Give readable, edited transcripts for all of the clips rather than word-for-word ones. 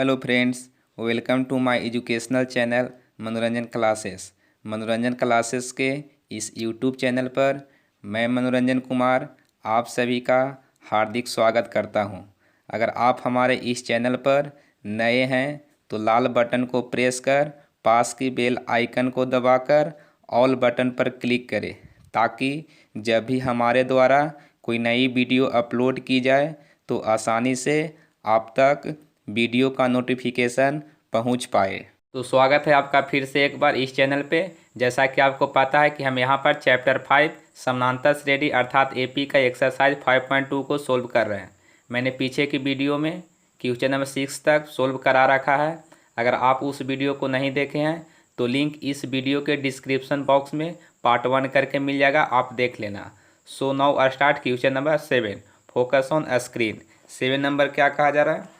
Hello friends, welcome to my educational channel Manoranjan classes. Manoranjan classes के इस YouTube channel पर मैं मनोरंजन कुमार आप सभी का हार्दिक स्वागत करता हूं। अगर आप हमारे इस चैनल पर नए हैं तो लाल बटन को प्रेस कर पास की बेल आइकन को दबाकर ऑल बटन पर क्लिक करें, ताकि जब भी हमारे द्वारा कोई नई वीडियो अपलोड की जाए तो आसानी से आप तक वीडियो का नोटिफिकेशन पहुंच पाए। तो स्वागत है आपका फिर से एक बार इस चैनल पे। जैसा कि आपको पता है कि हम यहाँ पर चैप्टर 5 समानांतर श्रेणी अर्थात एपी का एक्सरसाइज 5.2 को सोल्व कर रहे हैं। मैंने पीछे की वीडियो में क्वेश्चन नंबर 6 तक सोल्व करा रखा है। अगर आप उस वीडियो को नहीं देखे हैं तो लिंक इस वीडियो के डिस्क्रिप्शन बॉक्स में पार्ट 1 करके मिल जाएगा, आप देख लेना। So now start question number 7, focus on screen. 7 number क्या कहा जा रहा है?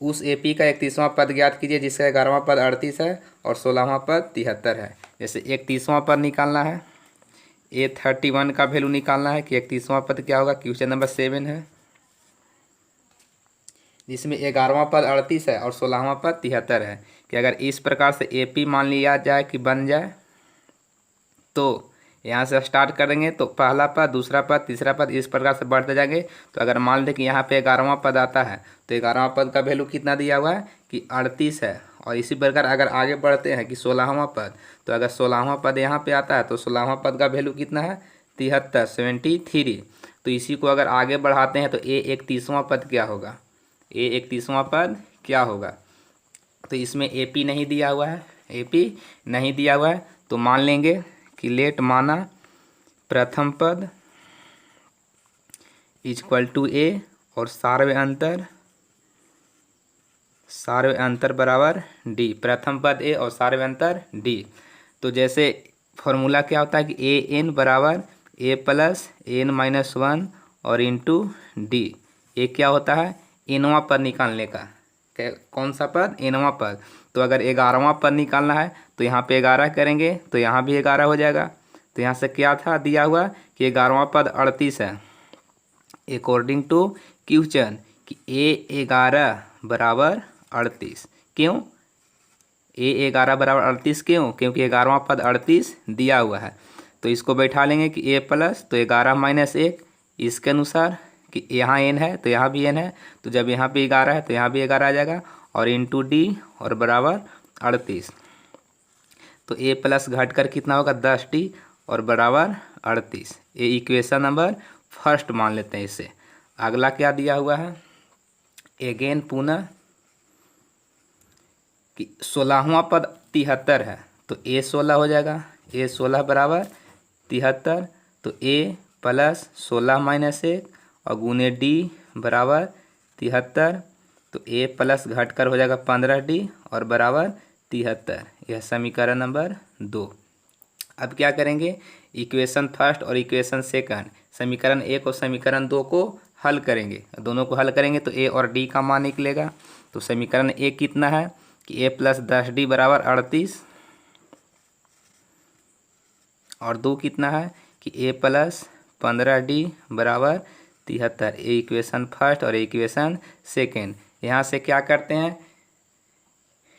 उस एपी का 31वां पद ज्ञात कीजिए जिसका 11वां पद 38 है और 16वां पद 73 है। जैसे 31वां पद निकालना है, A31 का वैल्यू निकालना है कि 31वां पद क्या होगा। क्वेश्चन नंबर 7 है जिसमें 11वां पद 38 है और 16वां पद 73 है कि अगर इस प्रकार से एपी मान लिया जाए कि बन जाए तो यहाँ से स्टार्ट करेंगे तो पहला पद, दूसरा पद, तीसरा पद इस प्रकार से बढ़ते जाएंगे। तो अगर मान लें कि यहाँ पे 11वां पद आता है तो 11वां पद का वैल्यू कितना दिया हुआ है कि 38 है। और इसी प्रकार अगर आगे बढ़ते हैं कि 16वां पद, तो अगर 16वां पद यहाँ पे आता है तो 16वां पद का वैल्यू कितना है 73। तो इसी को अगर आगे बढ़ाते हैं तो A31वां पद क्या होगा, A31वां पद क्या होगा। तो इसमें एपी नहीं दिया हुआ है, एपी नहीं दिया हुआ है तो मान लेंगे कि लेट माना प्रथम पद इक्वल टू ए और सार्वय अंतर बराबर डी। प्रथम पद ए और सार्वय अंतर डी। तो जैसे फॉर्मूला क्या होता है कि ए एन बराबर ए प्लस एन माइनस 1 और इंटू डी। ये क्या होता है एनवां पद निकालने का। कौन सा पद? एनवां पद। तो अगर 11वां पद निकालना है तो यहाँ पे 11 करेंगे तो यहाँ भी 11 हो जाएगा। तो यहाँ से क्या था दिया हुआ कि 11वां पद 38 है अकॉर्डिंग टू क्वेश्चन कि A11 बराबर 38। क्यों A11 बराबर 38? क्यों? क्योंकि 11वां पद 38 दिया हुआ है। तो इसको बैठा लेंगे कि A प्लस तो 11 माइनस 1 इसके अनुसार कि यहाँ n है तो यहाँ भी n है। तो जब यहाँ पे 11 है तो यहाँ भी 11 आ जाएगा और इंटू डी और बराबर 38। तो A प्लस घट कर कितना होगा 10D और बराबर 38। ये इक्वेशन नंबर फर्स्ट मान लेते हैं इसे। अगला क्या दिया हुआ है अगेन पुनः कि 16वां पद 73 है तो A16 हो जाएगा। A16 बराबर 73। तो A प्लस 16 माइनस 1 और गुने डी बराबर 73। तो A प्लस घट कर हो जाएगा 15D और बराबर 73। यह समीकरण नंबर 2। अब क्या करेंगे इक्वेशन फर्स्ट और इक्वेशन सेकंड, समीकरण 1 और समीकरण 2 को हल करेंगे। दोनों को हल करेंगे तो A और D का मान निकलेगा। तो समीकरण 1 कितना है कि A प्लस 10D बराबर 38 और 2 कितना है कि A प्लस 15D बराबर 73। ये इक्वेशन फर्स्ट और इक्वेशन सेकेंड। यहाँ से क्या करते हैं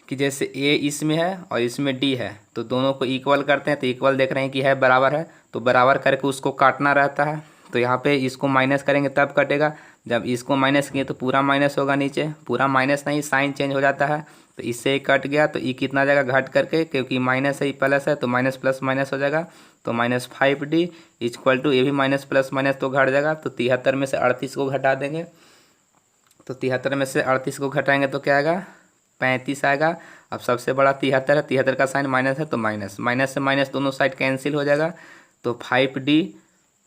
कि जैसे A इसमें है और इसमें D है तो दोनों को इक्वल करते हैं। तो इक्वल देख रहे हैं कि है बराबर है तो बराबर करके उसको काटना रहता है। तो यहाँ पे इसको माइनस करेंगे तब कटेगा। जब इसको माइनस किए तो पूरा माइनस होगा, नीचे पूरा माइनस नहीं साइन चेंज हो जाता है। तो इससे कट गया तो ये कितना जाएगा घट करके, क्योंकि माइनस है प्लस है तो माइनस प्लस माइनस हो जाएगा। तो -5D इक्वल टू ये भी माइनस प्लस माइनस तो घट जाएगा। तो 73 में से 38 को घटा देंगे। तो 73 में से 38 को घटाएंगे तो क्या आएगा 35 आएगा। अब सबसे बड़ा 73 है, 73 का साइन माइनस है तो माइनस माइनस से माइनस दोनों साइड कैंसिल हो जाएगा। तो 5D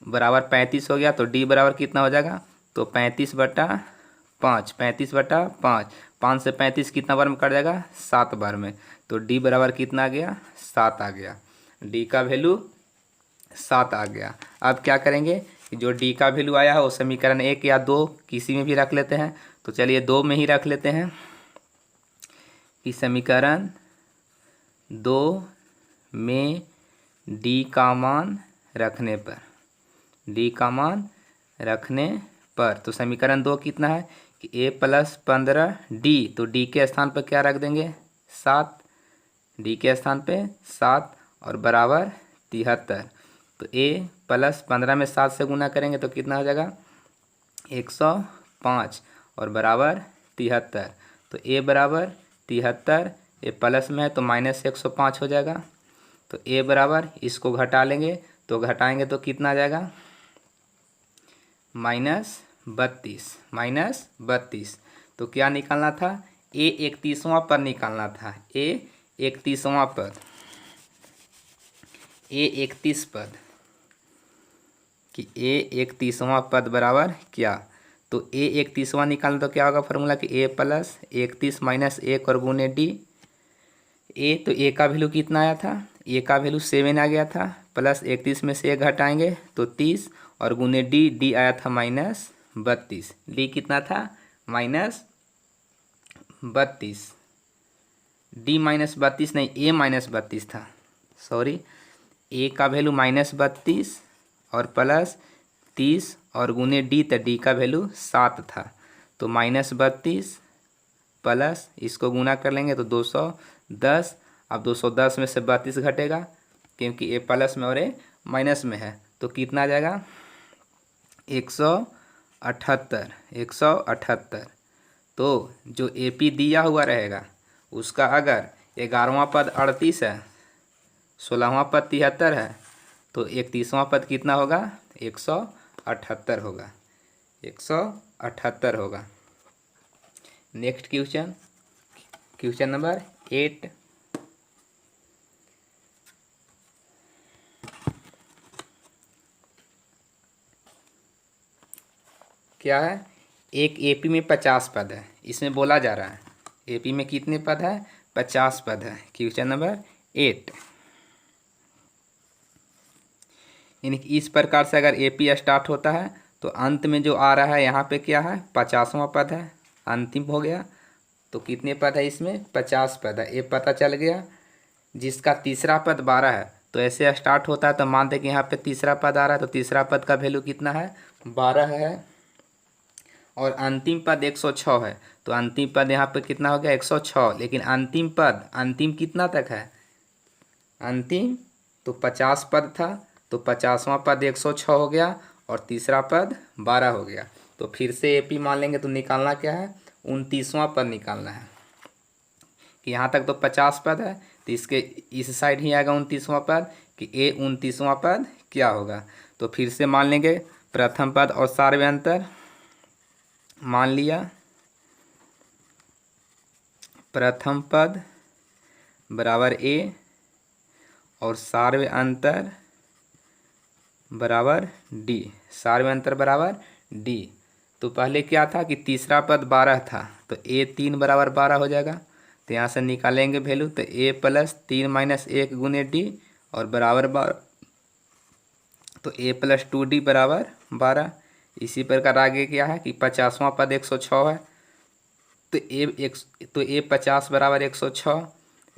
बराबर 35 हो गया। तो D बराबर कितना हो जाएगा तो 35/5, 35/5। 5 से 35 कितना बार में कट जाएगा 7 बार में। तो D बराबर कितना आ गया 7 आ गया। D का वैल्यू 7 आ गया। अब क्या करेंगे कि जो D का वैल्यू आया है वो समीकरण 1 या 2 किसी में भी रख लेते हैं। तो चलिए 2 में ही रख लेते हैं कि समीकरण 2 में D का मान रखने पर, D का मान रखने पर तो समीकरण 2 कितना है कि ए प्लस 15d, तो डी के स्थान पर क्या रख देंगे 7, डी के स्थान पे 7 और बराबर 73। तो ए प्लस 15 में 7 से गुना करेंगे तो कितना हो जाएगा 105 और बराबर 73। तो ए बराबर 73, ए प्लस में है तो माइनस 105 हो जाएगा। तो ए बराबर इसको घटा लेंगे तो घटाएंगे तो कितना आ जाएगा -32। तो क्या निकालना था ए 31वां पद निकालना था, ए 31वां पद, ए 31 पद, कि ए 31वां पद बराबर क्या, तो ए 31वां निकालना तो क्या होगा फॉर्मूला कि ए प्लस 31 माइनस 1 और गुने डी। ए तो ए का वैल्यू कितना आया था, ए का वैल्यू 7 आ गया था, प्लस 31 में से 1 घटाएंगे तो 30 और गुने डी, डी आया था -32। डी कितना था -32, डी -32 नहीं, ए -32 था, सॉरी, ए का वैल्यू -32 और प्लस 30 और गुने डी, तो डी का वैल्यू 7 था। तो -32 प्लस इसको गुना कर लेंगे तो 210। अब 210 में से 32 घटेगा क्योंकि ए प्लस में और ए माइनस में है, तो कितना आ जाएगा 178। तो जो ए पी दिया हुआ रहेगा उसका अगर 11वां पद 38 है, 16वां पद 73 है, तो 31वां पद कितना होगा 178 होगा, 178 होगा। Next question, question number 8। क्या है, एक एपी में 50 पद है, इसमें बोला जा रहा है एपी में कितने पद है 50 पद है। क्वेश्चन नंबर 8, यानी कि इस प्रकार से अगर एपी स्टार्ट होता है तो अंत में जो आ रहा है यहाँ पे क्या है 50वां पद है, अंतिम हो गया। तो कितने पद है इसमें 50 पद है, ये पता चल गया। जिसका तीसरा पद 12 है तो ऐसे स्टार्ट होता है, तो मानते कि यहाँ पे तीसरा पद आ रहा है तो तीसरा पद का वैल्यू कितना है 12 है, और अंतिम पद 106 है, तो अंतिम पद यहाँ पे कितना हो गया 106। लेकिन अंतिम पद, अंतिम कितना तक है, अंतिम तो 50 पद था, तो 50वां पद 106 हो गया और तीसरा पद 12 हो गया। तो फिर से एपी मान लेंगे तो निकालना क्या है 29वां पद निकालना है, कि यहाँ तक तो 50 पद है, तो इसके इस साइड ही आएगा 29वां पद, कि ए 29वां पद क्या होगा। तो फिर से मान लेंगे प्रथम पद और सार्वय अंतर, मान लिया प्रथम पद बराबर ए और सार्वय अंतर बराबर डी, सार्वय अंतर बराबर डी। तो पहले क्या था कि तीसरा पद 12 था, तो ए 3 बराबर 12 हो जाएगा। तो यहाँ से निकालेंगे वैल्यू, तो ए प्लस 3 माइनस 1 गुने डी और बराबर 12, तो ए प्लस 2d बराबर 12। इसी प्रकार आगे क्या है कि 50वां पद 106 है, तो ए 50 बराबर 106,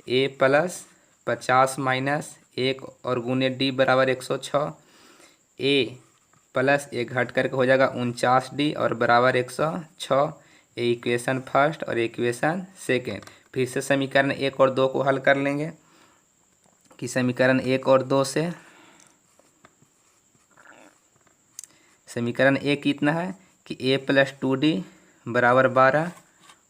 ए प्लस 50 माइनस 1 और गुने डी बराबर 106, ए प्लस 1 घट करके हो जाएगा 49d और बराबर 106। ये इक्वेशन फर्स्ट और इक्वेशन सेकेंड। फिर से समीकरण 1 और 2 को हल कर लेंगे, कि समीकरण 1 और 2 से समीकरण 1 कितना है कि ए प्लस 2d बराबर 12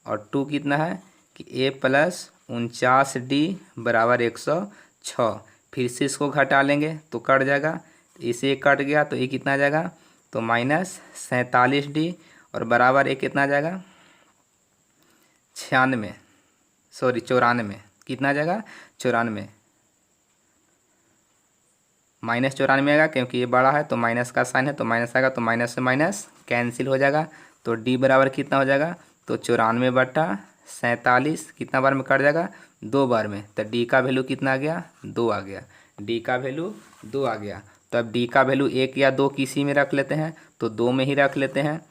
और 2 कितना है कि ए प्लस 49d बराबर 106। फिर से इसको घटा लेंगे तो कट जाएगा, इसे कट गया तो ये कितना आ जाएगा तो -47d और बराबर एक कितना आ जाएगा 94, सॉरी 94, कितना आ जाएगा 94, -94 आएगा क्योंकि ये बड़ा है तो माइनस का साइन है तो माइनस आएगा, तो माइनस से माइनस कैंसिल हो जाएगा। तो डी बराबर कितना हो जाएगा तो 94/47 कितना बार में कट जाएगा 2 बार में, तो डी का वैल्यू कितना आ गया 2 आ गया, डी का वैल्यू 2 आ गया। तो अब डी का वैल्यू 1 या 2 किसी में रख लेते हैं, तो 2 में ही रख लेते हैं,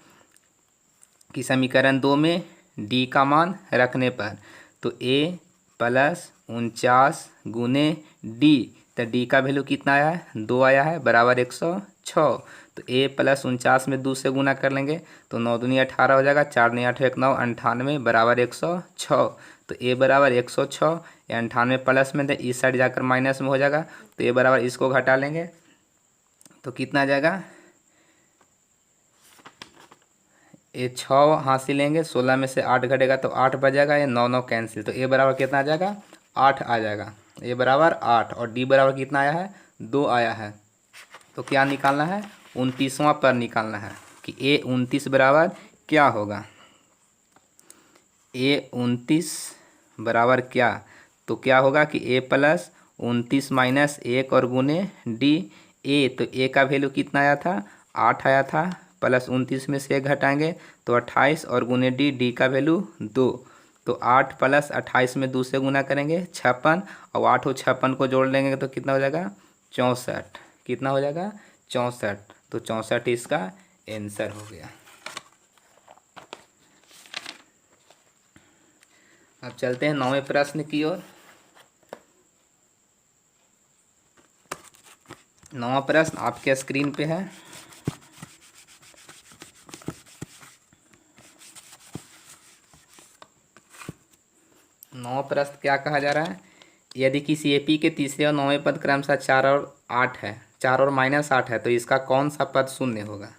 कि समीकरण 2 में डी का मान रखने पर तो ए प्लस 49 गुने डी, तो डी का वैल्यू कितना आया है 2 आया है बराबर 106। तो ए प्लस 49 में 2 से गुना कर लेंगे तो 9 दूनी 18 हो जाएगा, 4 नहीं 8 1 9 98 बराबर 106। तो ए बराबर 106, या 98 प्लस में थे इस साइड जाकर माइनस में हो जाएगा, तो ए बराबर इसको घटा लेंगे तो कितना आ जाएगा, ये 6 हासिल लेंगे, 16 में से 8 घटेगा तो 8 बचेगा, ये 9 9 कैंसिल, तो ए बराबर कितना आ जाएगा, 8 आ जाएगा। ए बराबर 8 और डी बराबर कितना आया है, 2 आया है। तो क्या निकालना है, 29वां पद निकालना है कि ए 29 बराबर क्या होगा। ए 29 बराबर क्या, तो क्या होगा कि ए प्लस 29 माइनस 1 और गुने डी। ए तो ए का वैल्यू कितना आया था, 8 आया था, प्लस 29 में से 1 घटाएंगे तो 28 और गुने डी, डी का वैल्यू 2। तो 8 प्लस 28 में 2 से गुना करेंगे 56, और 8 और 56 को जोड़ लेंगे तो कितना हो जाएगा, 64। कितना हो जाएगा, 64। तो 64 इसका आंसर हो गया। अब चलते हैं 9वें प्रश्न की ओर। 9वां प्रश्न आपके स्क्रीन पे है। नौ प्रश्न क्या कहा जा रहा है, यदि किसी एपी के तीसरे और 9वें पद क्रमशः 4 और 8 है, 4 और -8 है, तो इसका कौन सा पद शून्य होगा।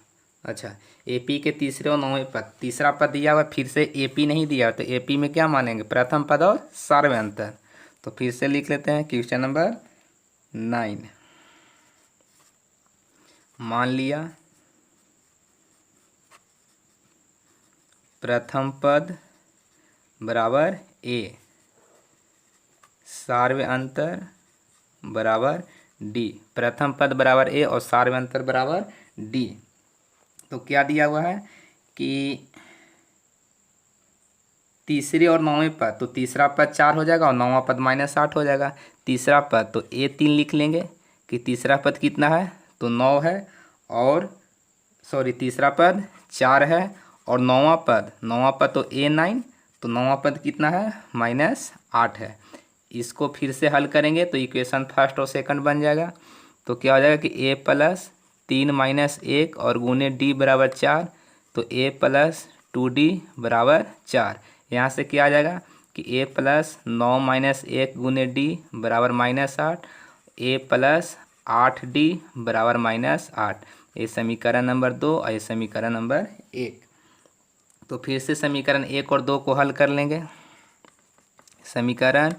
अच्छा, एपी के तीसरे और 9वें पद, तीसरा पद दिया हुआ, फिर से एपी नहीं दिया, तो एपी में क्या मानेंगे, प्रथम पद और सार्वय अंतर। तो फिर से लिख लेते हैं क्वेश्चन नंबर 9। मान लिया प्रथम पद बराबर ए, सार्वय अंतर बराबर डी। प्रथम पद बराबर ए और सार्वय अंतर बराबर डी। तो क्या दिया हुआ है कि तीसरे और 9वें पद, तो तीसरा पद 4 हो जाएगा और 9वां पद -8 हो जाएगा। तीसरा पद तो ए 3 लिख लेंगे कि तीसरा पद कितना है, तो 9 है, और सॉरी तीसरा पद 4 है, और 9वां पद तो ए 9, तो 9वां पद कितना है, -8 है। इसको फिर से हल करेंगे तो इक्वेशन फर्स्ट और सेकंड बन जाएगा। तो क्या हो जाएगा कि ए प्लस 3 माइनस 1 और गुने डी बराबर 4, तो ए प्लस 2d बराबर 4। यहाँ से क्या आ जाएगा कि ए प्लस 9 माइनस 1 गुने डी बराबर -8, ए प्लस 8d बराबर -8। ये समीकरण नंबर 2 और ये समीकरण नंबर 1। तो फिर से समीकरण 1 और 2 को हल कर लेंगे, समीकरण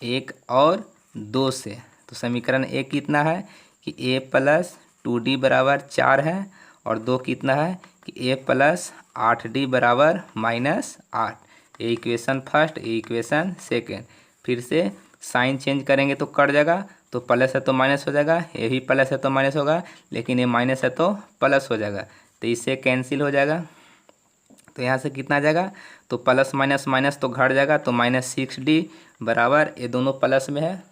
1 और 2 से। तो समीकरण 1 कितना है कि ए प्लस 2d बराबर 4 है, और 2 कितना है कि ए प्लस 8d बराबर -8। ये इक्वेशन फर्स्ट, ये इक्वेशन सेकेंड। फिर से साइन चेंज करेंगे तो कट जाएगा, तो प्लस है तो माइनस हो जाएगा, ये भी प्लस है तो माइनस होगा, लेकिन ये माइनस है तो प्लस हो जाएगा, तो इससे कैंसिल हो जाएगा। तो यहाँ से कितना आ जाएगा, तो प्लस माइनस माइनस तो घट जाएगा, तो -6d बराबर, ये दोनों प्लस में है,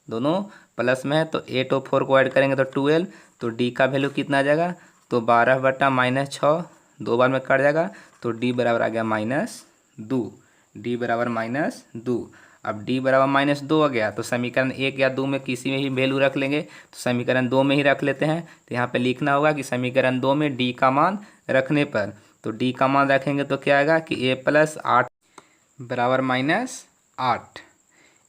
दोनों प्लस में है, तो 8 और 4 को ऐड करेंगे तो 12। तो डी का वैल्यू कितना आ जाएगा, तो 12 बटा -6, 2 बार में कट जाएगा, तो डी बराबर आ गया -2। डी बराबर -2। अब डी बराबर -2 आ गया, तो समीकरण 1 या 2 में किसी में ही वैल्यू रख लेंगे, तो समीकरण 2 में ही रख लेते हैं। तो यहाँ पे लिखना होगा कि समीकरण 2 में डी का मान रखने पर, तो डी का मान रखेंगे तो क्या आएगा कि ए प्लस 8 बराबर -8।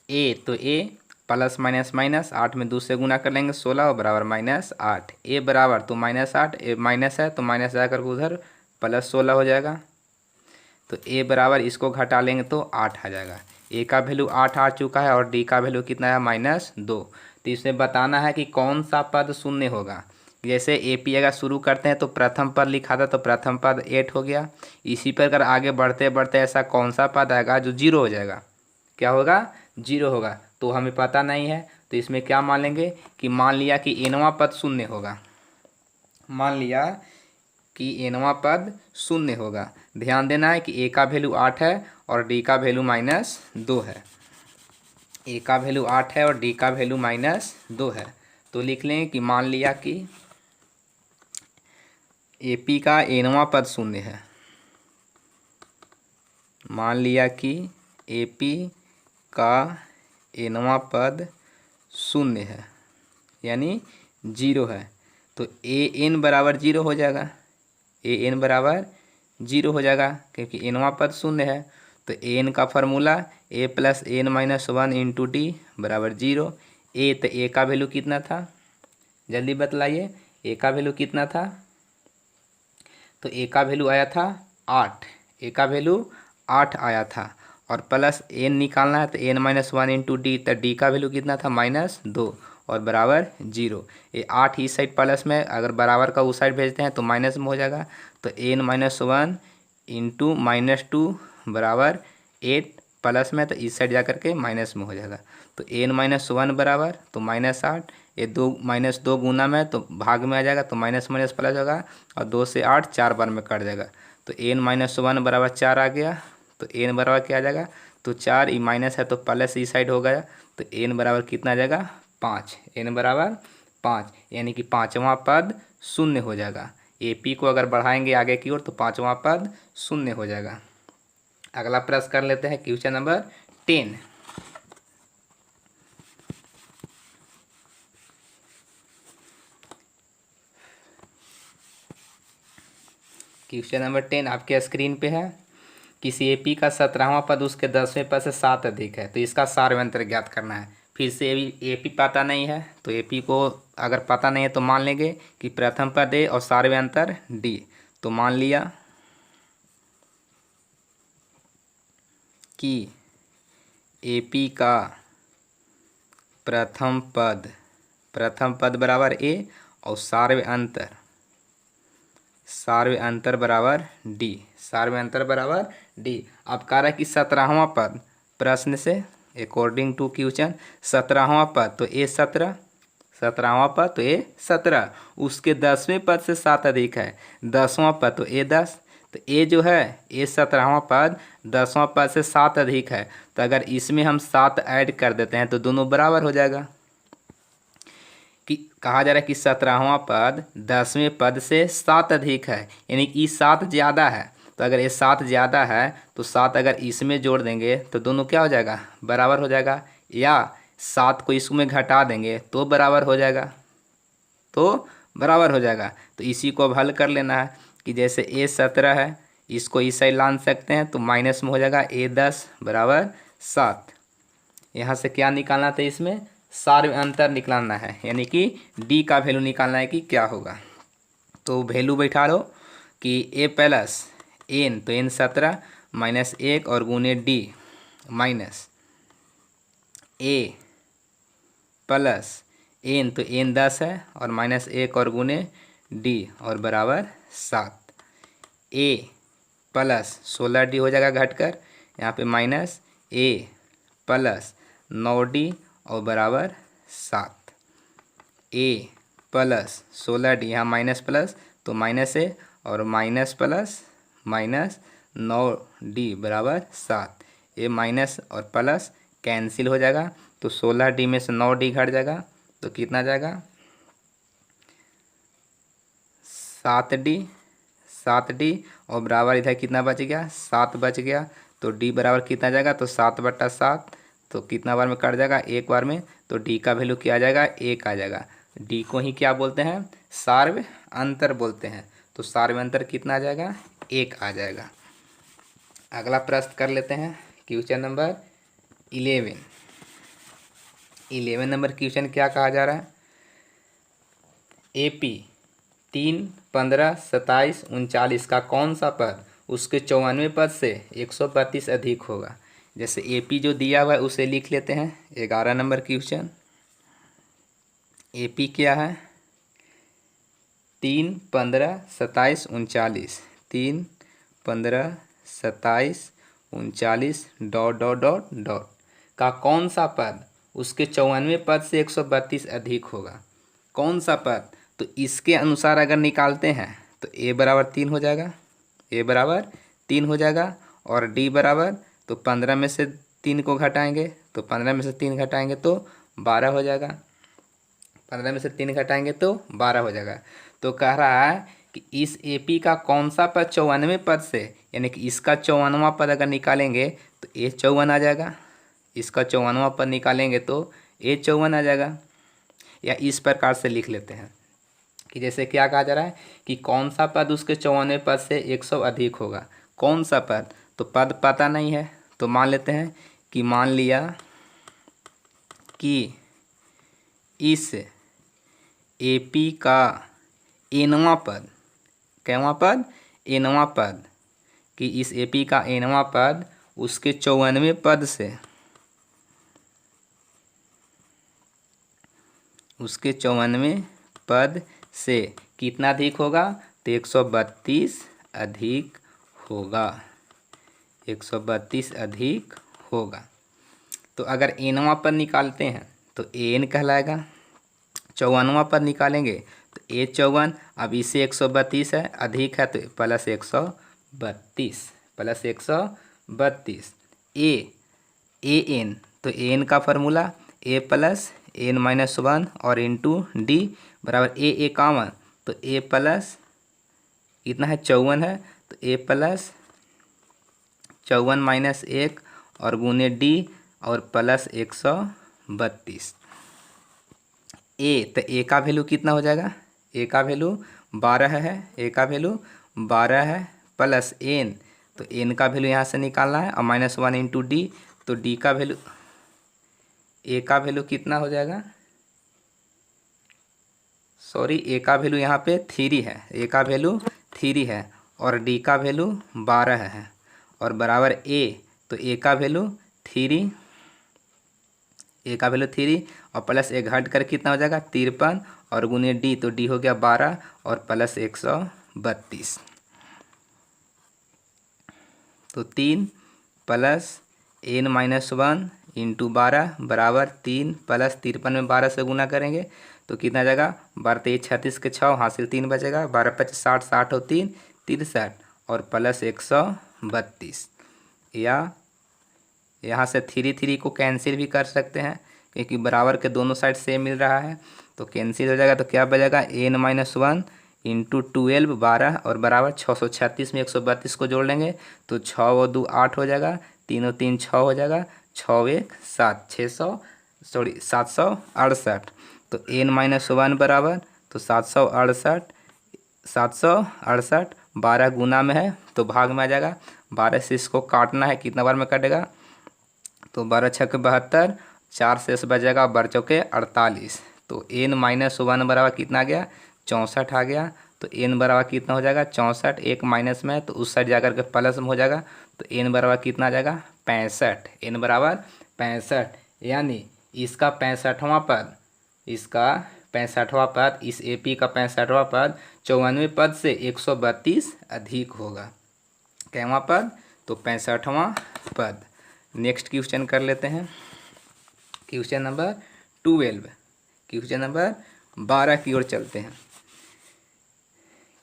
ए तो ए प्लस माइनस माइनस 8 में 2 से गुना कर लेंगे 16 बराबर -8। ए बराबर तो -8, ए माइनस है तो माइनस जाकर उधर +16 हो जाएगा। तो ए बराबर इसको घटा लेंगे तो 8 आ जाएगा। ए का वैल्यू 8 आ चुका है और डी का वैल्यू कितना है -2। तो इसमें बताना है कि कौन सा पद शून्य होगा। जैसे ए पी अगर शुरू करते हैं तो प्रथम पद लिखा था, तो प्रथम पद 8 हो गया। इसी पर अगर आगे बढ़ते बढ़ते ऐसा कौन सा पद आएगा जो 0 हो जाएगा, क्या होगा, 0 होगा। तो हमें पता नहीं है, तो इसमें क्या मान लेंगे कि मान लिया कि एनवां पद शून्य होगा, मान लिया कि एनवां पद शून्य होगा। ध्यान देना है कि ए का वैल्यू 8 है और डी का वैल्यू -2 है। ए का वैल्यू 8 है और डी का वैल्यू -2 है। तो लिख लें कि मान लिया कि एपी का एनवां पद शून्य है। मान लिया कि एपी का एनवां पद शून्य है, यानी 0 है। तो ए एन बराबर 0 हो जाएगा, ए एन बराबर 0 हो जाएगा क्योंकि एनवा पद शून्य है। तो एन का formula a plus N minus 1 into d बराबर 0। ए तो ए का वैल्यू कितना था, जल्दी बतलाइए, ए का वैल्यू कितना था? तो ए का वैल्यू आया था 8, ए का वैल्यू 8 आया था। और प्लस एन निकालना है तो एन माइनस 1 इंटू डी, तो डी का वैल्यू कितना था -2 और बराबर 0। ये 8 इस साइड प्लस में, अगर बराबर का उस साइड भेजते हैं तो माइनस में हो जाएगा। तो एन माइनस 1 इंटू -2 बराबर 8 प्लस में, तो इस साइड जा करके माइनस में हो जाएगा। तो एन माइनस 1 बराबर तो -8, ये -2 गुना में तो भाग में आ जाएगा, तो माइनस माइनस प्लस होगा और 2 से 8 4 बार में कट जाएगा। तो एन माइनस 1 बराबर 4 आ गया। तो एन बराबर क्या आ जाएगा? तो 4 ई माइनस है तो प्लस इस साइड हो गया। तो एन बराबर कितना आ जाएगा? 5। एन बराबर 5, यानी कि पाँचवा पद शून्य हो जाएगा। एपी को अगर बढ़ाएंगे आगे की ओर तो पाँचवा पद शून्य हो जाएगा। अगला प्रश्न कर लेते हैं, क्वेश्चन नंबर 10। क्वेश्चन नंबर 10 आपके स्क्रीन पे है। किसी एपी का 17वां पद उसके 10वें पद से 7 अधिक है, तो इसका सार्वयंत्र ज्ञात करना है। फिर से एपी पता नहीं है, तो एपी को अगर पता नहीं है तो मान लेंगे कि प्रथम पद ए और सार्वयंत्र डी। तो मान लिया कि एपी का प्रथम पद बराबर ए और सार्वयंत्र बराबर डी, सार्वयंत्र बराबर डी। अब कह रहा है कि 17वां पद, प्रश्न से अकॉर्डिंग टू क्वेश्चन 17वां पद तो ए 17, 17वां पद तो ए 17, उसके 10वें पद से 7 अधिक है। 10वां पद तो ए 10, तो ए जो है ए 17वां पद 10वां पद से 7 अधिक है। तो अगर इसमें हम 7 ऐड कर देते हैं तो दोनों बराबर हो जाएगा। कि कहा जा रहा है कि 17वां पद 10वें पद से 7 अधिक है, यानी कि 7 ज़्यादा है। तो अगर ये 7 ज़्यादा है तो 7 अगर इसमें जोड़ देंगे तो दोनों क्या हो जाएगा? बराबर हो जाएगा। या 7 को इसमें घटा देंगे तो बराबर हो जाएगा, तो बराबर हो जाएगा। तो इसी को अब हल कर लेना है कि जैसे ए 17 है, इसको इस साइड लान सकते हैं तो माइनस में हो जाएगा ए 10 बराबर 7। यहाँ से क्या निकालना था? इसमें सार्वयंत्र निकालना है, यानी कि डी का वैल्यू निकालना है कि क्या होगा। तो वैल्यू बैठा लो कि ए प्लस एन, तो एन 17 माइनस 1 और गुने D minus a plus N, तो एन 10 है और माइनस 1 और गुने डी और बराबर 7। ए प्लस 16 डी हो जाएगा घटकर, यहाँ पे माइनस ए प्लस 9 डी और बराबर 7। ए प्लस 16 डी, यहाँ माइनस प्लस तो माइनस ए और माइनस प्लस माइनस 9 डी बराबर 7। ए माइनस और प्लस कैंसिल हो जाएगा, तो 16 डी में से 9 डी घट जाएगा तो कितना जाएगा? 7 डी और बराबर इधर कितना बच गया? 7 बच गया। तो डी बराबर कितना जाएगा? तो 7/7, तो कितना बार में कट जाएगा? एक बार में। तो डी का वैल्यू क्या आ जाएगा? 1 आ जाएगा। डी को ही क्या बोलते हैं? सार्वयंत्र बोलते हैं। तो सार्वयंत्र कितना आ जाएगा? 1 आ जाएगा। अगला प्रश्न कर लेते हैं, क्वेश्चन नंबर 11। 11 नंबर क्वेश्चन क्या कहा जा रहा है? एपी 3, 15, 27, 39 का कौन सा पद उसके 94वें पद से 132 अधिक होगा? जैसे एपी जो दिया हुआ है उसे लिख लेते हैं। 11 नंबर क्वेश्चन, एपी क्या है? 3, 15, 27, 39, 3, 15, 27, 39 ... का कौन सा पद उसके 94वें पद से 132 अधिक होगा? कौन सा पद? तो इसके अनुसार अगर निकालते हैं तो ए बराबर 3 हो जाएगा, ए बराबर 3 हो जाएगा। और डी बराबर, तो 15 में से 3 को घटाएंगे, तो 15 में से 3 घटाएंगे तो 12 हो जाएगा। 15 में से 3 घटाएंगे तो 12 हो जाएगा। तो कह रहा है कि इस एपी का कौन सा पद 94वें पद से, यानी कि इसका 54वां पद अगर निकालेंगे तो ए 54 आ जाएगा। इसका 54वां पद निकालेंगे तो ए 54 आ जाएगा। या इस प्रकार से लिख लेते हैं कि जैसे क्या कहा जा रहा है कि कौन सा पद उसके 54वें पद से 100 अधिक होगा। कौन सा पद, तो पद पता नहीं है, तो मान लेते हैं कि मान लिया कि इस एपी का एनवां पद, कैवां पद, एनवां पद, कि इस एपी का एनवां पद उसके 54वें पद से, उसके 54वें पद से कितना अधिक होगा, तो 132 अधिक होगा, 132 अधिक होगा। तो अगर एनवां पद निकालते हैं तो एन कहलाएगा, 54वां पद निकालेंगे तो ए 54, अब इसे 132 है, अधिक है तो प्लस 132, प्लस 132। ए एन, तो एन का formula a plus N minus 1 और इंटू डी बराबर ए 51, तो ए प्लस कितना है 54 है, तो ए प्लस 54 माइनस 1 और गुने डी और प्लस 132। तो ए का वैल्यू कितना हो जाएगा, ए का वैल्यू 12 है, ए का वैल्यू 12 है, प्लस एन, तो एन का वैल्यू यहाँ से निकालना है और माइनस 1 इंटू डी, तो डी का वैल्यू, ए का वैल्यू कितना हो जाएगा, सॉरी ए का वैल्यू यहाँ पे 3 है, ए का वैल्यू 3 है और डी का वैल्यू 12 है और बराबर ए, तो ए का वैल्यू 3, ए का वैल्यू 3 और प्लस एक घट कर कितना हो जाएगा 53 और गुने डी, तो डी हो गया 12 और प्लस 132, तो 3 प्लस एन माइनस 1 इंटू 12 बराबर 3 प्लस 53 में 12 से गुना करेंगे तो कितना जाएगा, 12 तेईस 36 के 6 हासिल 3 बचेगा, 12 25 60 60 और 3 63 और प्लस 132। या यहाँ से 3 को कैंसिल भी कर सकते हैं क्योंकि बराबर के दोनों साइड सेम मिल रहा है, तो कैंसिल हो जाएगा, तो क्या बचेगा एन माइनस 1 इंटू 12 12 और बराबर 636 में 132 को जोड़ लेंगे तो 6 और 2 8 हो जाएगा, 3 और 3 6 हो जाएगा, 6 1 7 768, तो एन माइनस 1 बराबर तो 768 12 गुना में है तो भाग में आ जाएगा, 12 से इसको काटना है, कितना बार में कटेगा, तो 12 छक्के 72, 4 से इस बचेगा 12 चौके 48, तो एन माइनस 1 बराबर कितना आ गया 64 आ गया, तो एन बराबर कितना हो जाएगा 64, एक माइनस में है तो उस साइड जाकर के प्लस में हो जाएगा, तो एन बराबर कितना आ जाएगा 65, एन बराबर 65, यानी इसका 65वां पद, इसका 65वां पद, इस एपी का 65वां पद 54वें पद से 132 अधिक होगा। कैवां पद, तो 65वां पद। नेक्स्ट क्वेश्चन कर लेते हैं, क्वेश्चन नंबर 12, क्वेश्चन नंबर 12 की ओर चलते हैं।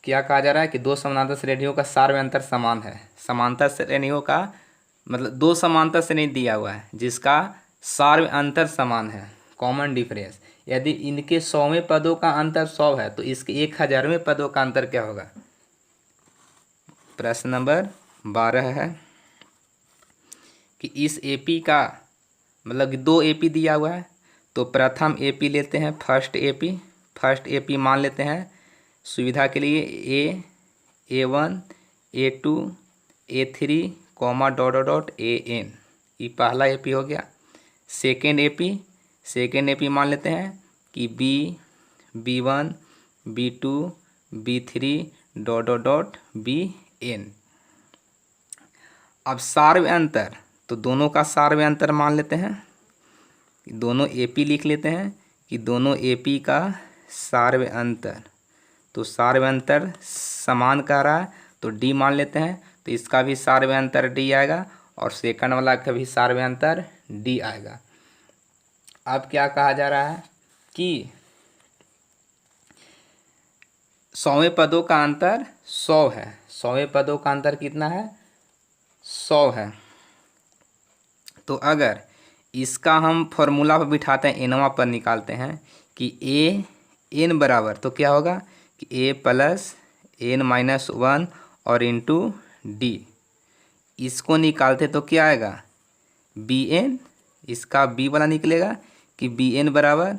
क्या कहा जा रहा है कि दो समानांतर श्रेणियों का सार्वत्रिक अंतर समान है। समांतर श्रेणियों का मतलब दो समांतर श्रेणी दिया हुआ है जिसका सार्वत्रिक अंतर समान है, कॉमन डिफरेंस। यदि इनके 100वें पदों का अंतर 100 है तो इसके 1000वें पदों का अंतर क्या होगा। प्रश्न नंबर 12 है कि इस एपी का मतलब दो एपी दिया हुआ है, तो प्रथम एपी लेते हैं, फर्स्ट एपी मान लेते हैं सुविधा के लिए A1 A2 A3 comma dot dot dot AN, ये पहला एपी हो गया। सेकेंड एपी मान लेते हैं कि B1 B2 B3 dot dot dot BN। अब सार्वत्रिक अंतर, तो दोनों का सार्वत्रिक अंतर मान लेते हैं, दोनों एपी लिख लेते हैं कि दोनों एपी का सार्वत्रिक अंतर, तो सार्वत्रिक अंतर समान कह रहा है तो डी मान लेते हैं, तो इसका भी सार्वत्रिक अंतर डी आएगा और सेकंड वाला का भी सार्वत्रिक अंतर डी आएगा। अब क्या कहा जा रहा है कि 100वें पदों का अंतर 100 है, 100वें पदों का अंतर कितना है 100 है। तो अगर इसका हम फॉर्मूला पर बिठाते हैं, एनवा पर निकालते हैं कि ए एन बराबर, तो क्या होगा कि ए प्लस एन माइनस 1 और इंटू डी, इसको निकालते तो क्या आएगा बी एन, इसका बी वाला निकलेगा कि बी एन बराबर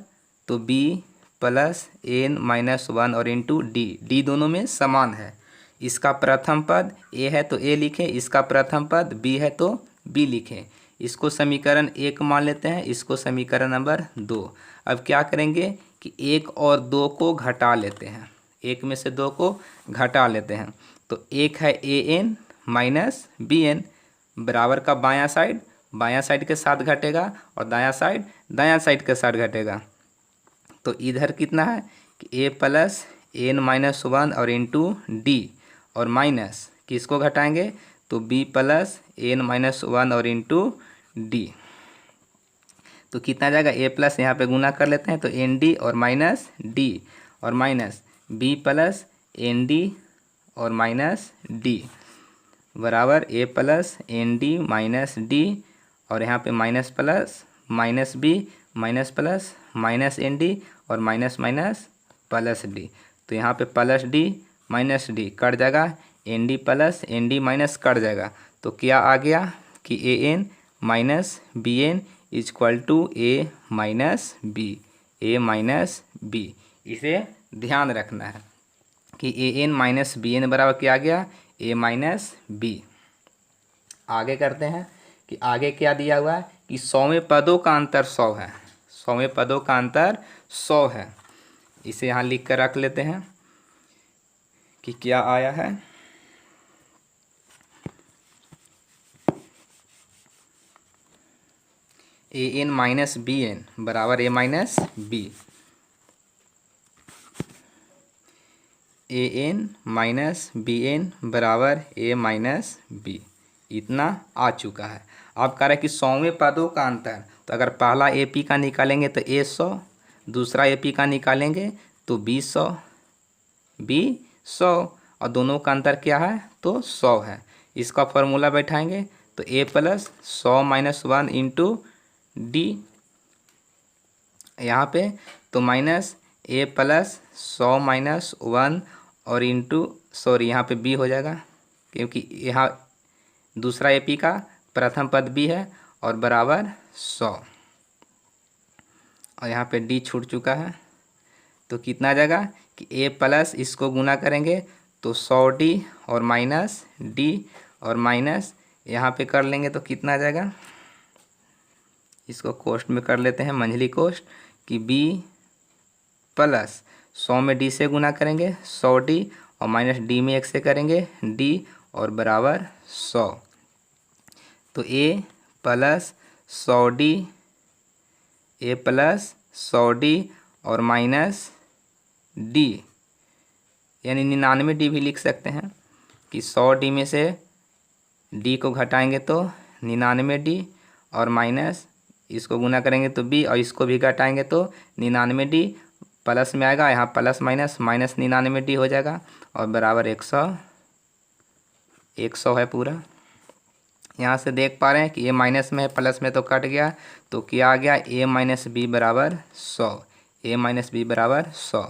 तो B plus N minus one और इंटू डी, डी दोनों में समान है। इसका प्रथम पद ए है तो ए लिखें, इसका प्रथम पद बी है तो बी लिखें। इसको समीकरण 1 मान लेते हैं, इसको समीकरण नंबर 2। अब क्या करेंगे कि 1 और 2 को घटा लेते हैं, 1 में से 2 को घटा लेते हैं। तो 1 है A N minus B N, बराबर का बायां साइड के साथ घटेगा और दायां साइड के साथ घटेगा। तो इधर कितना है कि ए प्लस एन माइनस वन और इंटू डी, और माइनस किसको घटाएंगे तो B plus N minus one और इंटू डी। तो कितना जाएगा ए प्लस, यहाँ पे गुना कर लेते हैं तो एन डी और माइनस डी, और minus b plus n d और माइनस डी, बराबर a plus n d minus d, और यहाँ पे minus plus minus b minus plus minus n d और माइनस माइनस प्लस डी। तो यहाँ पे plus d minus d cut जाएगा, n d plus n d minus cut जाएगा। तो क्या आ गया कि A N minus B n equal to A minus B, A minus B. इसे ध्यान रखना है कि A N minus B N बराबर क्या आ गया, ए माइनस बी। आगे करते हैं कि आगे क्या दिया हुआ है कि 100वें पदों का अंतर 100 है, 100वें पदों का अंतर 100 है। इसे यहाँ लिख कर रख लेते हैं कि क्या आया है। A N minus B N बराबर ए minus B, A N minus B N बराबर ए माइनस बी, इतना आ चुका है। अब कह रहा है कि 100वें पदों का अंतर, तो अगर पहला ए पी का निकालेंगे तो ए 100, दूसरा ए पी का निकालेंगे तो बी 100, बी 100, और दोनों का अंतर क्या है तो 100 है। इसका फॉर्मूला बैठाएंगे तो a plus 100 minus one into d, यहाँ पे तो minus a plus 100 minus one और इंटू सॉरी यहाँ पे बी हो जाएगा, क्योंकि यहाँ दूसरा ए पी का प्रथम पद बी है, और बराबर 100, और यहाँ पे डी छूट चुका है। तो कितना आ जाएगा कि ए प्लस इसको गुना करेंगे तो 100 डी और माइनस डी, और माइनस यहाँ पे कर लेंगे तो कितना आ जाएगा, इसको कोष्ट में कर लेते हैं मंझली कोष्ट, कि बी प्लस 100 में डी से गुना करेंगे 100 डी, और माइनस डी में 1 से करेंगे डी, और बराबर 100। तो a plus 100 D, A plus 100 D और माइनस डी, यानी 99 डी भी लिख सकते हैं कि 100 डी में से डी को घटाएंगे तो 99 डी, और माइनस इसको गुना करेंगे तो बी, और इसको भी घटाएंगे तो 99 डी, प्लस में आएगा यहाँ प्लस माइनस माइनस 99 डी हो जाएगा, और बराबर 100, 100 है पूरा। यहाँ से देख पा रहे हैं कि ए माइनस में है, प्लस में तो कट गया, तो क्या आ गया ए माइनस बी बराबर 100, ए माइनस बी बराबर 100।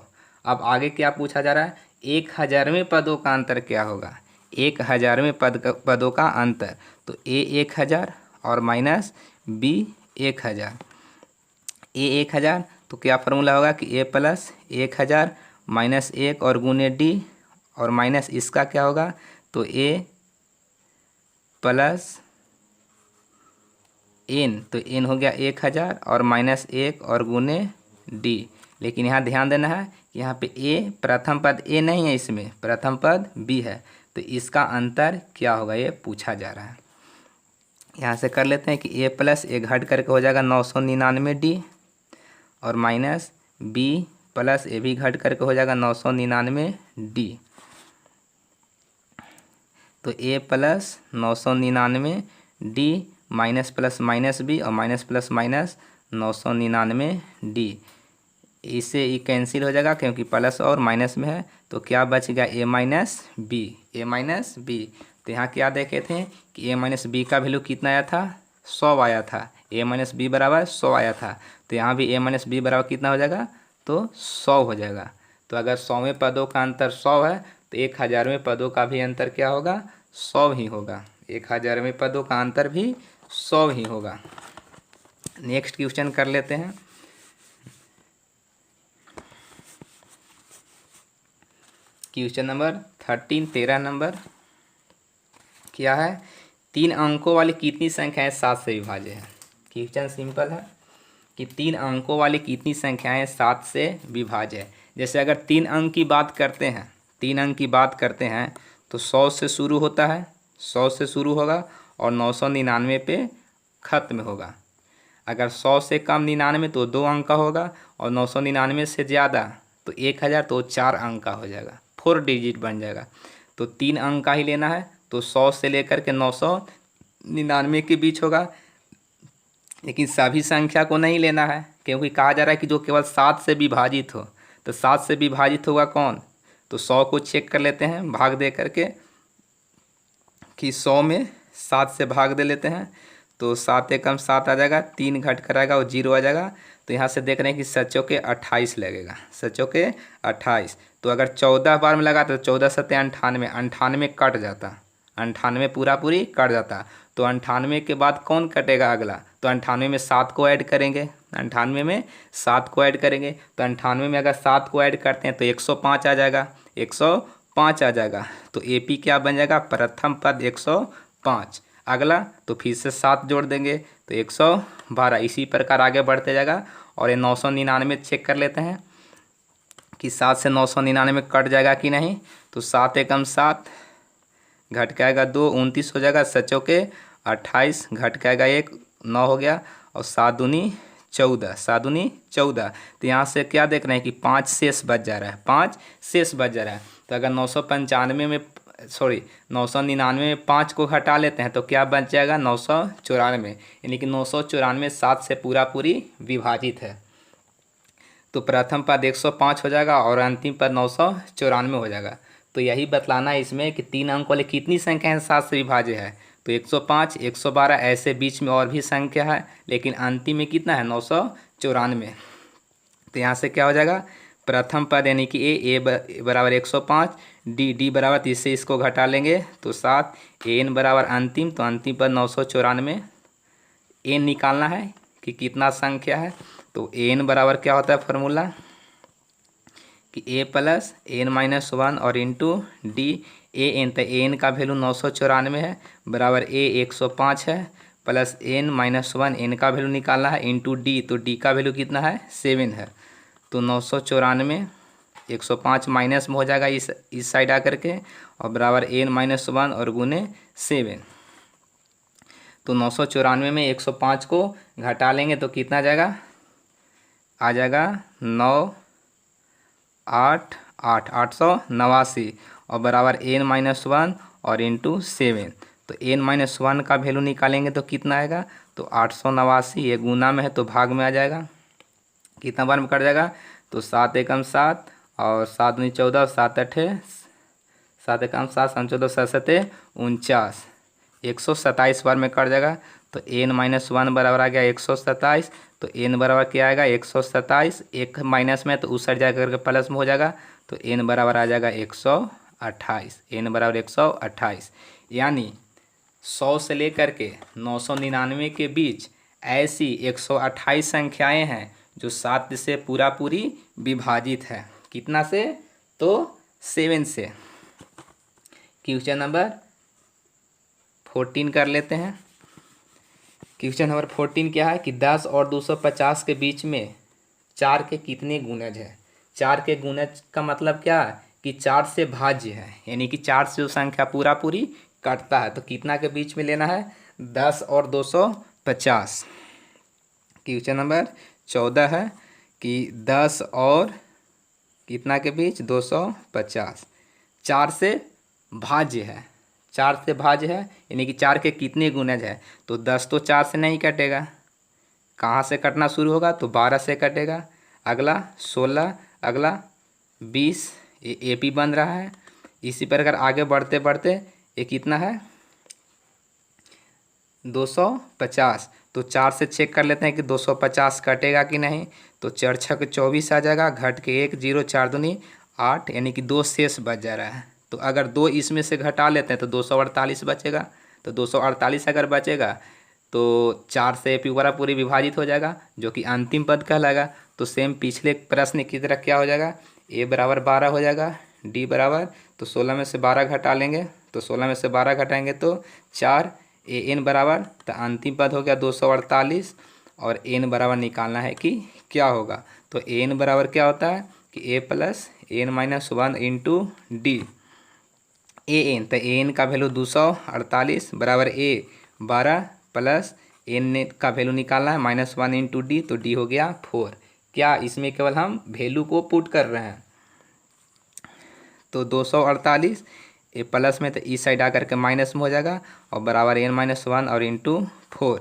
अब आगे क्या पूछा जा रहा है, 1000वें पदों का अंतर क्या होगा, 1000वें पदों का अंतर। तो ए 1000 और माइनस बी 1000, ए 1000 तो क्या फार्मूला होगा कि ए प्लस 1000 माइनस 1 और गुने डी, और माइनस इसका क्या होगा तो ए प्लस एन, तो एन हो गया 1000 और माइनस 1 और गुने डी। लेकिन यहाँ ध्यान देना है कि यहाँ पे ए प्रथम पद ए नहीं है, इसमें प्रथम पद बी है, तो इसका अंतर क्या होगा ये पूछा जा रहा है। यहाँ से कर लेते हैं कि ए प्लस ए घट करके हो जाएगा 999 डी, और माइनस बी प्लस ए भी घट करके हो जाएगा 999 डी। तो a plus 999 d minus plus minus b, और माइनस प्लस माइनस 999 डी। इससे ये कैंसिल हो जाएगा क्योंकि प्लस और माइनस में है, तो क्या बच गया ए minus B, A minus B. तो यहाँ क्या देखे थे कि ए माइनस बी का वैल्यू कितना आया था 100 आया था, ए माइनस बी बराबर 100 आया था। तो यहाँ भी ए माइनस बी बराबर कितना हो जाएगा तो 100 हो जाएगा। तो अगर 100वें पदों का अंतर 100 है तो 1000वें पदों का भी अंतर क्या होगा 100 ही होगा, 1000वें पदों का अंतर भी 100 ही होगा। नेक्स्ट क्वेश्चन कर लेते हैं। क्वेश्चन नंबर 13 नंबर क्या है, 3 अंकों वाली कितनी संख्याएं 7 से विभाज्य है। क्वेश्चन सिंपल है कि 3 अंकों वाली कितनी संख्याएं 7 से विभाज्य है। जैसे अगर 3 अंक की बात करते हैं, 3 अंक की बात करते हैं तो 100 से शुरू होता है, 100 से शुरू होगा और 999 पे ख़त्म होगा। अगर 100 से कम 99 तो 2 अंक का होगा और 999 से ज़्यादा तो 1000 तो 4 अंक का हो जाएगा, 4 डिजिट बन जाएगा। तो 3 अंक का ही लेना है, तो 100 से लेकर के 999 के बीच होगा। लेकिन सभी संख्या को नहीं लेना है, क्योंकि कहा जा रहा है कि जो केवल 7 से विभाजित हो। तो 7 से विभाजित होगा कौन, तो 100 को चेक कर लेते हैं भाग दे करके कि 100 में 7 से भाग दे लेते हैं तो 7 एकम 7 आ जाएगा, 3 घट कर आएगा और 0 आ जाएगा। तो यहाँ से देख रहे हैं कि 7 चौके 28 लगेगा, 7 चौके 28। तो अगर 14 बार में लगा तो 14 सत्ते 98, 98 कट जाता, 98 पूरा पूरी कट जाता। तो 98 के बाद कौन कटेगा अगला, तो 98 में 7 को ऐड करेंगे, 98 में 7 को ऐड करेंगे। तो 98 में अगर 7 को ऐड करते हैं तो 105 आ जाएगा, 105 आ जाएगा। तो AP क्या बन जाएगा, प्रथम पद 105। अगला तो फिर से 7 जोड़ देंगे तो 112। इसी प्रकार आगे बढ़ते जाएगा। और ये 999 चेक कर लेते हैं कि 7 से 999 कट जाएगा कि नहीं। तो 7 एकम 7 घट के आएगा 2, 29 हो जाएगा, 7 चौके 28 घट के आएगा 1, 9 हो गया और 7 दूनी 14, 7 दूनी 14। तो यहाँ से क्या देख रहे हैं कि 5 शेष बच जा रहा है, 5 शेष बच जा रहा है। तो अगर 999 में 5 को हटा लेते हैं तो क्या बच जाएगा, 994। यानी कि 994 7 से पूरा पूरी विभाजित है। तो प्रथम पद 105 हो जाएगा और अंतिम पद 994 हो जाएगा। तो यही बतलाना है इसमें कि 3 अंक वाले कितनी संख्या है 7 से विभाज्य है। तो 105, 112 ऐसे बीच में और भी संख्या है, लेकिन अंतिम में कितना है, 994। तो यहाँ से क्या हो जाएगा, प्रथम पद यानी कि ए बराबर 105, डी बराबर, तो इससे इसको घटा लेंगे तो 7, एन बराबर अंतिम, तो अंतिम पद 994। एन निकालना है कि कितना संख्या है। तो एन बराबर क्या होता है फॉर्मूला कि ए प्लस एन माइनस 1 और इंटू डी ए एन। तो एन का वैल्यू 994 है बराबर ए 105 है प्लस एन माइनस 1, एन का वैल्यू निकालना है इंटू डी, तो डी का वैल्यू कितना है 7 है। तो 994 105 माइनस में हो जाएगा इस साइड आकर के और बराबर एन माइनस 1 और गुने 7। तो 994 में 105 को घटा लेंगे तो कितना जाएगा, आ जाएगा 9 8 8 889 और बराबर एन माइनस 1 और इंटू 7। तो एन माइनस 1 का वैल्यू निकालेंगे तो कितना आएगा, तो 889। ये गुना में है तो भाग में आ जाएगा, कितना बार में कट जाएगा, तो 7 एकम 7 और 7 दूनी 14, 7 अठे 7 एकम 7, 7 14 7 सते 49, 127 बार में कट जाएगा। तो एन माइनस 1 बराबर आ गया 127। तो एन बराबर क्या आएगा 127, एक माइनस में तो उस साइड जा करके प्लस में हो जाएगा। तो एन बराबर आ जाएगा 128, एन बराबर 128। यानी 100 से लेकर के 999 के बीच ऐसी 128 संख्याएं हैं जो 7 से पूरा पूरी विभाजित है। कितना से, तो 7 से। क्वेश्चन नंबर 14 कर लेते हैं। क्वेश्चन नंबर 14 क्या है कि 10 और 250 के बीच में 4 के कितने गुणज है। 4 के गुणज का मतलब क्या है कि 4 से भाज्य है, यानी कि 4 से जो संख्या पूरा पूरी काटता है। तो कितना के बीच में लेना है, 10 और 250। क्वेश्चन नंबर 14 है कि 10 और कितना के बीच 250, 4 से भाज्य है, 4 से भाज्य है यानी कि 4 के कितने गुणज है। तो 10 तो 4 से नहीं कटेगा, कहाँ से कटना शुरू होगा, तो 12 से कटेगा, अगला 16, अगला 20, ये AP बन रहा है। इसी प्रकार आगे बढ़ते बढ़ते ये कितना है 250। तो 4 से चेक कर लेते हैं कि 250 कटेगा कि नहीं। तो 4 छक 24 आ जाएगा, घट के 1 0, 4 दूनी 8, यानी कि 2 शेष बच जा रहा है। तो अगर 2 इसमें से घटा लेते हैं तो 248 बचेगा। तो 248 अगर बचेगा तो 4 से पूरा पूरी विभाजित हो जाएगा, जो कि अंतिम पद कहलाएगा। तो सेम पिछले प्रश्न की तरह क्या हो जाएगा, ए बराबर 12 हो जाएगा, डी बराबर, तो 16 में से 12 घटा लेंगे, तो 16 में से 12 घटाएंगे तो 4, ए एन बराबर, तो अंतिम पद हो गया 248 और एन बराबर निकालना है कि क्या होगा। तो एन बराबर क्या होता है कि ए plus N minus 1 into d. A n, तो ए एन का वैल्यू 248 बराबर ए 12 प्लस एन का वैल्यू निकालना है -1 इंटू डी, तो डी हो गया 4। क्या इसमें केवल हम वैल्यू को पुट कर रहे हैं। तो 248 ए प्लस में तो इस साइड आकर के माइनस में हो जाएगा और बराबर एन माइनस 1 और इंटू 4।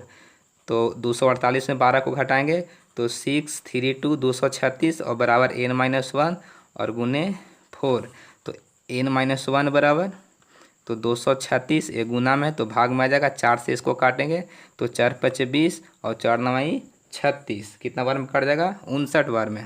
तो 248 में 12 को घटाएंगे तो 6 3 2 236 और बराबर एन माइनस 1 और गुने 4। तो एन माइनस 1 बराबर, तो 236 ये गुना में तो भाग में आ जाएगा, 4 से इसको काटेंगे तो 4 5 20 और 4 9 36, कितना बार में कट जाएगा 59 बार में।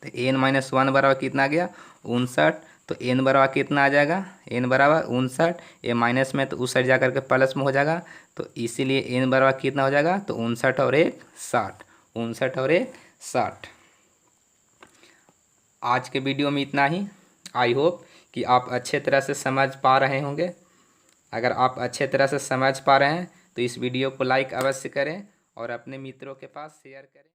तो एन माइनस 1 बराबर कितना आ गया 59। तो एन बराबर कितना आ जाएगा, एन बराबर 59, ये माइनस में तो उस साइड जा करके प्लस में हो जाएगा, तो इसीलिए एन बराबर कितना हो जाएगा, तो 59 और 1 60, 59 और 1 60। आज के वीडियो में इतना ही। आई होप कि आप अच्छे तरह से समझ पा रहे होंगे। अगर आप अच्छे तरह से समझ पा रहे हैं तो इस वीडियो को लाइक अवश्य करें और अपने मित्रों के पास शेयर करें।